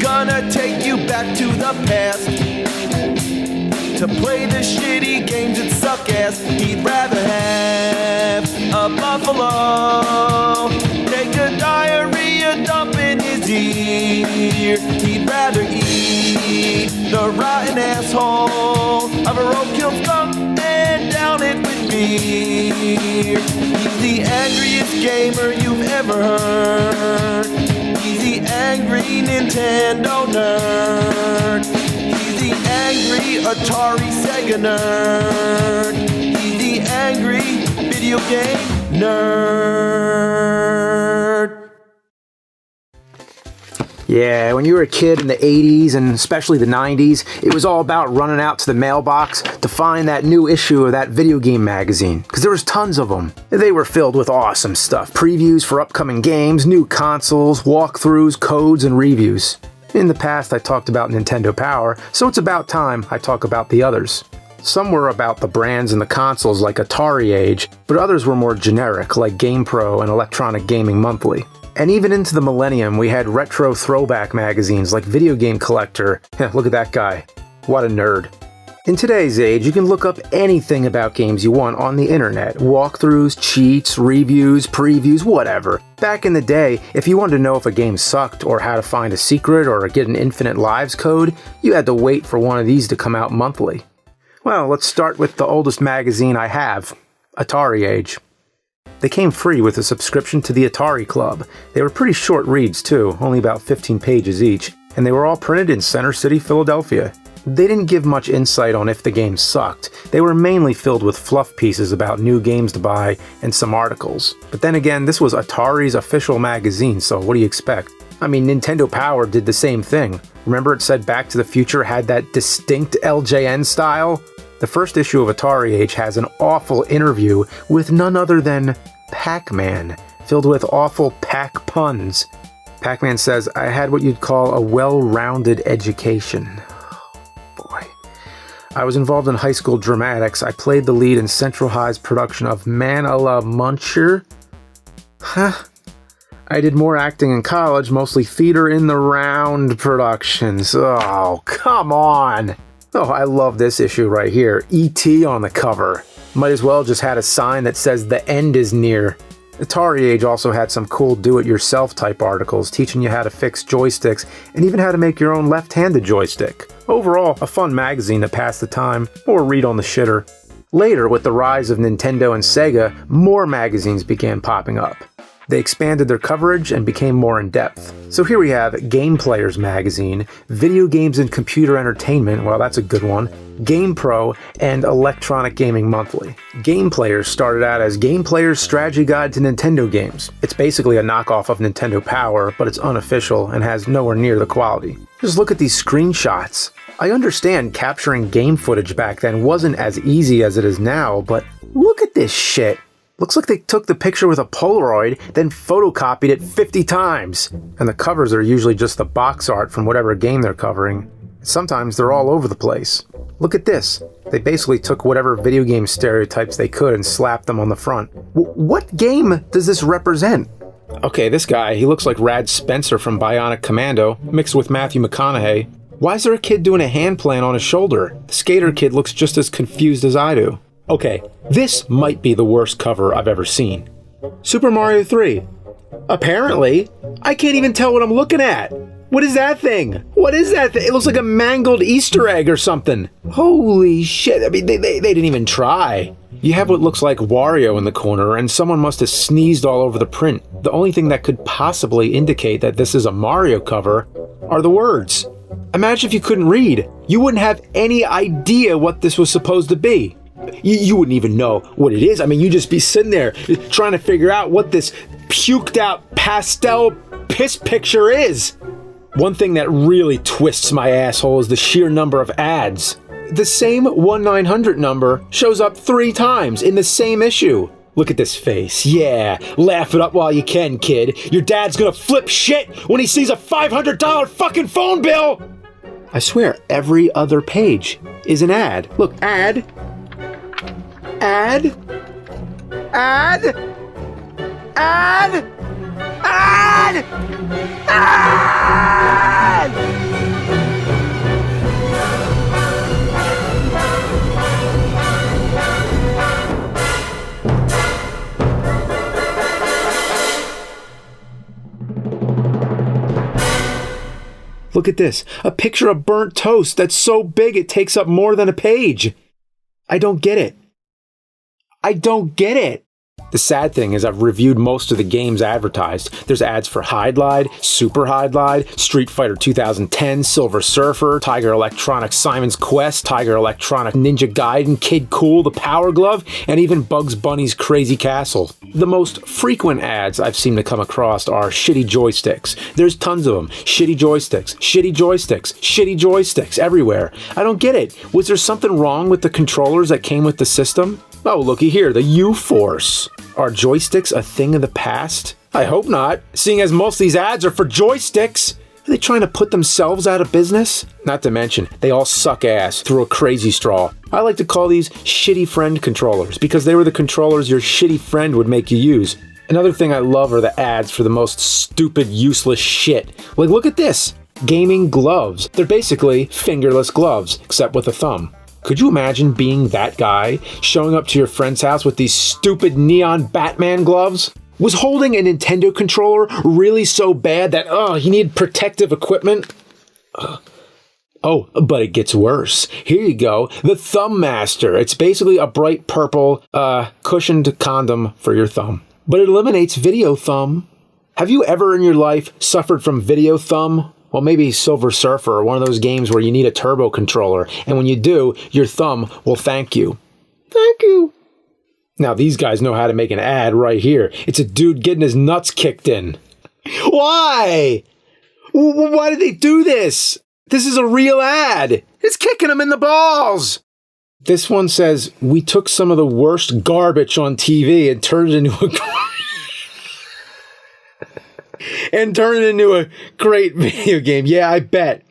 gonna take you back to the past to play the shitty games that suck ass. He'd rather have a buffalo take a diarrhea dump in his ear. He'd rather eat the rotten asshole of a roadkill skunk and down it with beer. He's the angriest gamer you've ever heard. He's the angry Nintendo nerd. He's the angry Atari Sega nerd. He's the angry video game nerd. Yeah, when you were a kid in the 80s and especially the 90s, it was all about running out to the mailbox to find that new issue of that video game magazine, because there was tons of them. They were filled with awesome stuff, previews for upcoming games, new consoles, walkthroughs, codes, and reviews. In the past, I talked about Nintendo Power, so it's about time I talk about the others. Some were about the brands and the consoles like Atari Age, but others were more generic like GamePro and Electronic Gaming Monthly. And even into the millennium, we had retro throwback magazines like Video Game Collector. Look at that guy. What a nerd. In today's age, you can look up anything about games you want on the internet. Walkthroughs, cheats, reviews, previews, whatever. Back in the day, if you wanted to know if a game sucked or how to find a secret or get an infinite lives code, you had to wait for one of these to come out monthly. Well, let's start with the oldest magazine I have, Atari Age. They came free with a subscription to the Atari Club. They were pretty short reads too, only about 15 pages each, and they were all printed in Center City, Philadelphia. They didn't give much insight on if the game sucked. They were mainly filled with fluff pieces about new games to buy and some articles. But then again, this was Atari's official magazine, so what do you expect? I mean, Nintendo Power did the same thing. Remember it said Back to the Future had that distinct LJN style? The first issue of Atari Age has an awful interview with none other than Pac-Man, filled with awful Pac puns. Pac-Man says, "I had what you'd call a well-rounded education." Oh, boy. I was involved in high school dramatics. I played the lead in Central High's production of Man a la Muncher. Huh? I did more acting in college, mostly theater in the round productions. Oh, come on! Oh, I love this issue right here. E.T. on the cover. Might as well just had a sign that says the end is near. Atari Age also had some cool do-it-yourself type articles teaching you how to fix joysticks and even how to make your own left-handed joystick. Overall, a fun magazine to pass the time or read on the shitter. Later, with the rise of Nintendo and Sega, more magazines began popping up. They expanded their coverage and became more in-depth. So here we have Game Players magazine, Video Games and Computer Entertainment, well that's a good one, GamePro, and Electronic Gaming Monthly. Game Players started out as Game Players' Strategy Guide to Nintendo Games. It's basically a knockoff of Nintendo Power, but it's unofficial and has nowhere near the quality. Just look at these screenshots. I understand capturing game footage back then wasn't as easy as it is now, but look at this shit. Looks like they took the picture with a Polaroid, then photocopied it 50 times. And the covers are usually just the box art from whatever game they're covering. Sometimes they're all over the place. Look at this. They basically took whatever video game stereotypes they could and slapped them on the front. What game does this represent? Okay, this guy, he looks like Rad Spencer from Bionic Commando, mixed with Matthew McConaughey. Why is there a kid doing a hand plant on his shoulder? The skater kid looks just as confused as I do. Okay, this might be the worst cover I've ever seen. Super Mario 3. Apparently, I can't even tell what I'm looking at. What is that thing? What is that thing? It looks like a mangled Easter egg or something. Holy shit, I mean, they didn't even try. You have what looks like Wario in the corner, and someone must have sneezed all over the print. The only thing that could possibly indicate that this is a Mario cover are the words. Imagine if you couldn't read. You wouldn't have any idea what this was supposed to be. You wouldn't even know what it is. I mean, you'd just be sitting there trying to figure out what this puked out pastel piss picture is. One thing that really twists my asshole is the sheer number of ads. The same 1-900 number shows up 3 times in the same issue. Look at this face. Yeah, laugh it up while you can, kid. Your dad's gonna flip shit when he sees a $500 fucking phone bill! I swear, every other page is an ad. Look, ad. Ad. Ad. Ad. Ad. Ad. Look at this. A picture of burnt toast that's so big it takes up more than a page. I don't get it. I don't get it. The sad thing is I've reviewed most of the games advertised. There's ads for Hydlide, Super Hydlide, Street Fighter 2010, Silver Surfer, Tiger Electronics Simon's Quest, Tiger Electronic Ninja Gaiden, Kid Cool, The Power Glove, and even Bugs Bunny's Crazy Castle. The most frequent ads I've seen to come across are shitty joysticks. There's tons of them. Shitty joysticks, shitty joysticks, shitty joysticks everywhere. I don't get it. Was there something wrong with the controllers that came with the system? Oh, looky here, the U-Force. Are joysticks a thing of the past? I hope not, seeing as most of these ads are for joysticks. Are they trying to put themselves out of business? Not to mention, they all suck ass through a crazy straw. I like to call these shitty friend controllers because they were the controllers your shitty friend would make you use. Another thing I love are the ads for the most stupid, useless shit. Like, look at this. Gaming gloves. They're basically fingerless gloves, except with a thumb. Could you imagine being that guy, showing up to your friend's house with these stupid neon Batman gloves? Was holding a Nintendo controller really so bad that, he needed protective equipment? Oh, but it gets worse. Here you go, the Thumb Master. It's basically a bright purple, cushioned condom for your thumb. But it eliminates video thumb. Have you ever in your life suffered from video thumb? Well, maybe Silver Surfer, or one of those games where you need a turbo controller, and when you do, your thumb will thank you. Thank you. Now, these guys know how to make an ad right here. It's a dude getting his nuts kicked in. Why? Why did they do this? This is a real ad. It's kicking him in the balls. This one says, we took some of the worst garbage on TV and turned it into a great video game. Yeah, I bet.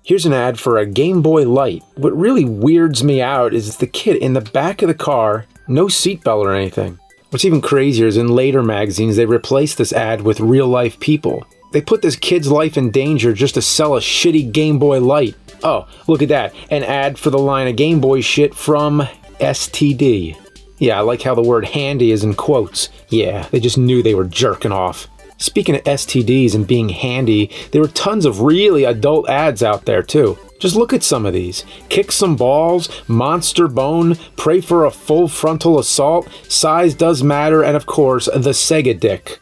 Here's an ad for a Game Boy Light. What really weirds me out is the kid in the back of the car, no seatbelt or anything. What's even crazier is in later magazines, they replaced this ad with real-life people. They put this kid's life in danger just to sell a shitty Game Boy Light. Oh, look at that. An ad for the line of Game Boy shit from STD. Yeah, I like how the word handy is in quotes. Yeah, they just knew they were jerking off. Speaking of STDs and being handy, there were tons of really adult ads out there too. Just look at some of these. Kick some balls, monster bone, pray for a full frontal assault, size does matter, and of course, the Sega dick.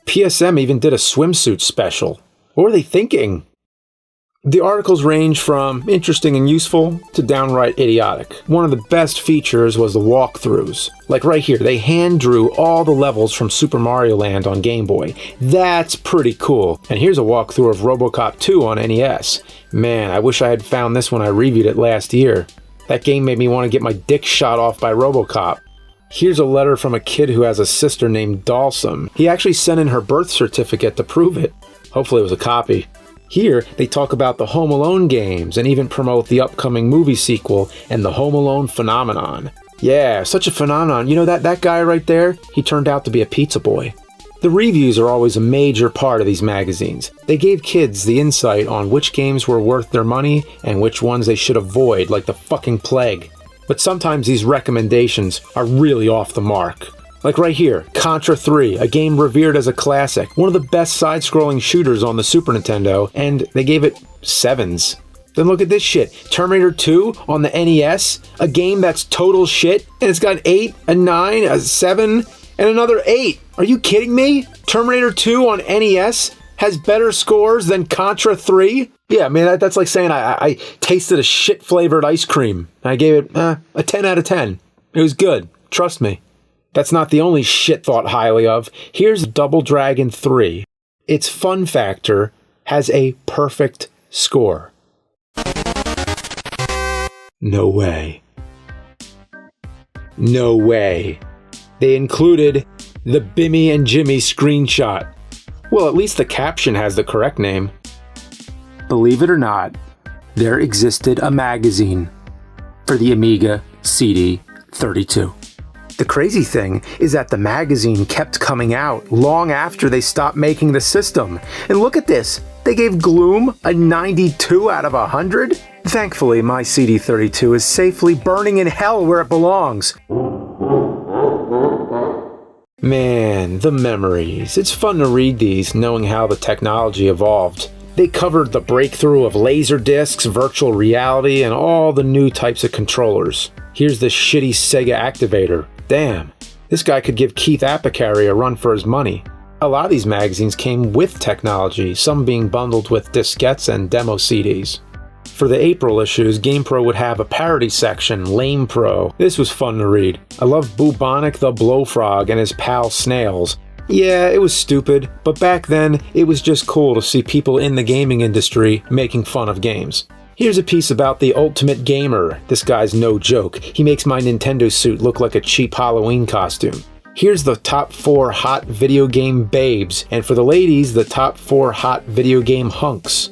PSM even did a swimsuit special. What were they thinking? The articles range from interesting and useful to downright idiotic. One of the best features was the walkthroughs. Like right here, they hand drew all the levels from Super Mario Land on Game Boy. That's pretty cool. And here's a walkthrough of RoboCop 2 on NES. Man, I wish I had found this when I reviewed it last year. That game made me want to get my dick shot off by RoboCop. Here's a letter from a kid who has a sister named Dalsum. He actually sent in her birth certificate to prove it. Hopefully it was a copy. Here, they talk about the Home Alone games and even promote the upcoming movie sequel and the Home Alone phenomenon. Yeah, such a phenomenon. You know that guy right there? He turned out to be a pizza boy. The reviews are always a major part of these magazines. They gave kids the insight on which games were worth their money and which ones they should avoid like the fucking plague. But sometimes these recommendations are really off the mark. Like right here, Contra 3, a game revered as a classic, one of the best side-scrolling shooters on the Super Nintendo, and they gave it 7s. Then look at this shit, Terminator 2 on the NES, a game that's total shit, and it's got an 8, a 9, a 7, and another 8. Are you kidding me? Terminator 2 on NES has better scores than Contra 3? Yeah, I mean, that's like saying I tasted a shit-flavored ice cream. I gave it a 10 out of 10. It was good, trust me. That's not the only shit thought highly of. Here's Double Dragon 3. Its fun factor has a perfect score. No way. No way. They included the Bimmy and Jimmy screenshot. Well, at least the caption has the correct name. Believe it or not, there existed a magazine for the Amiga CD32. The crazy thing is that the magazine kept coming out long after they stopped making the system. And look at this, they gave Gloom a 92 out of 100? Thankfully, my CD32 is safely burning in hell where it belongs. Man, the memories. It's fun to read these, knowing how the technology evolved. They covered the breakthrough of laser discs, virtual reality, and all the new types of controllers. Here's this shitty Sega activator. Damn, this guy could give Keith Apicary a run for his money. A lot of these magazines came with technology, some being bundled with diskettes and demo CDs. For the April issues, GamePro would have a parody section, Lame Pro. This was fun to read. I love Bubonic the Blowfrog and his pal Snails. Yeah, it was stupid, but back then, it was just cool to see people in the gaming industry making fun of games. Here's a piece about the Ultimate Gamer. This guy's no joke. He makes my Nintendo suit look like a cheap Halloween costume. Here's the top 4 hot video game babes, and for the ladies, the top 4 hot video game hunks.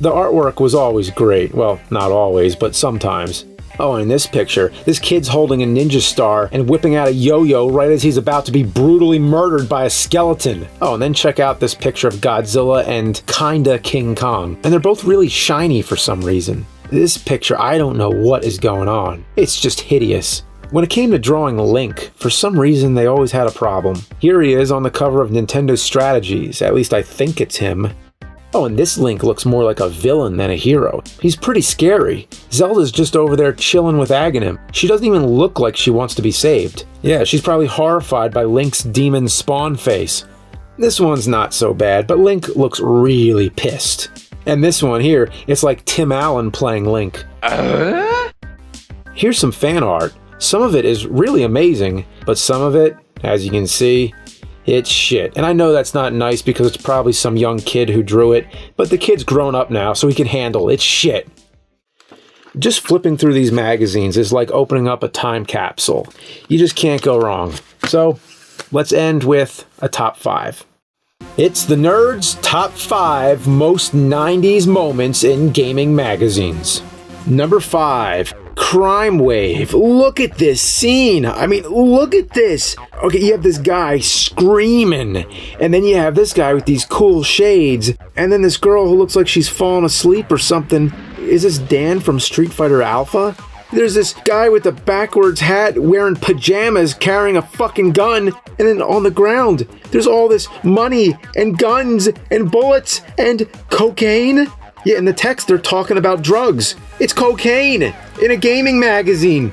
The artwork was always great. Well, not always, but sometimes. Oh, and in this picture, this kid's holding a ninja star and whipping out a yo-yo right as he's about to be brutally murdered by a skeleton. Oh, and then check out this picture of Godzilla and kinda King Kong. And they're both really shiny for some reason. This picture, I don't know what is going on. It's just hideous. When it came to drawing Link, for some reason they always had a problem. Here he is on the cover of Nintendo Strategies, at least I think it's him. Oh, and this Link looks more like a villain than a hero. He's pretty scary. Zelda's just over there chilling with Aghanim. She doesn't even look like she wants to be saved. Yeah, she's probably horrified by Link's demon spawn face. This one's not so bad, but Link looks really pissed. And this one here, it's like Tim Allen playing Link. Here's some fan art. Some of it is really amazing, but some of it, as you can see, it's shit. And I know that's not nice because it's probably some young kid who drew it, but the kid's grown up now, so he can handle it's shit. Just flipping through these magazines is like opening up a time capsule. You just can't go wrong. So, let's end with a top 5. It's the Nerd's Top 5 Most 90s Moments in Gaming Magazines. Number 5. Crime Wave. Look at this scene. I mean, look at this. Okay, you have this guy screaming, and then you have this guy with these cool shades, and then this girl who looks like she's fallen asleep or something. Is this Dan from Street Fighter Alpha? There's this guy with a backwards hat wearing pajamas carrying a fucking gun, and then on the ground, there's all this money and guns and bullets and cocaine. Yeah, in the text, they're talking about drugs. It's cocaine in a gaming magazine.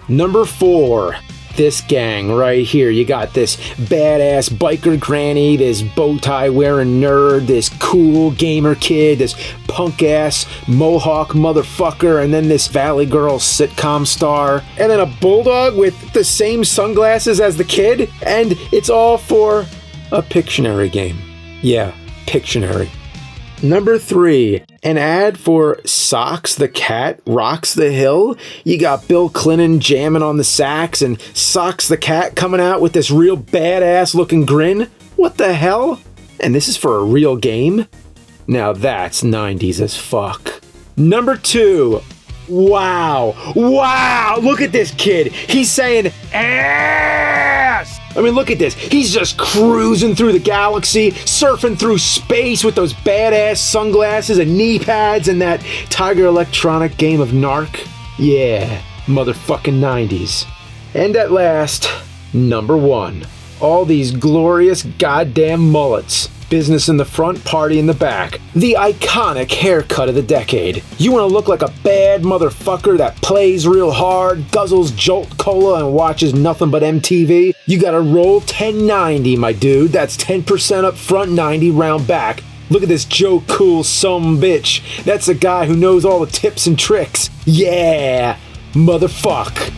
Number 4. This gang right here. You got this badass biker granny, this bow tie wearing nerd, this cool gamer kid, this punk ass mohawk motherfucker, and then this Valley Girl sitcom star, and then a bulldog with the same sunglasses as the kid, and it's all for a Pictionary game. Yeah, Pictionary. Number 3, an ad for Socks the Cat Rocks the Hill. You got Bill Clinton jamming on the sax and Socks the Cat coming out with this real badass looking grin. What the hell? And this is for a real game? Now that's 90s as fuck. Number 2. Wow. Wow. Look at this kid. He's saying ass. I mean, look at this. He's just cruising through the galaxy, surfing through space with those badass sunglasses and knee pads and that Tiger Electronic game of Narc. Yeah, motherfucking 90s. And at last, number 1. All these glorious goddamn mullets. Business in the front, party in the back. The iconic haircut of the decade. You want to look like a bad motherfucker that plays real hard, guzzles Jolt Cola, and watches nothing but MTV? You gotta roll 1090, my dude. That's 10% up front, 90 round back. Look at this Joe Cool sumbitch. That's a guy who knows all the tips and tricks. Yeah, motherfuck.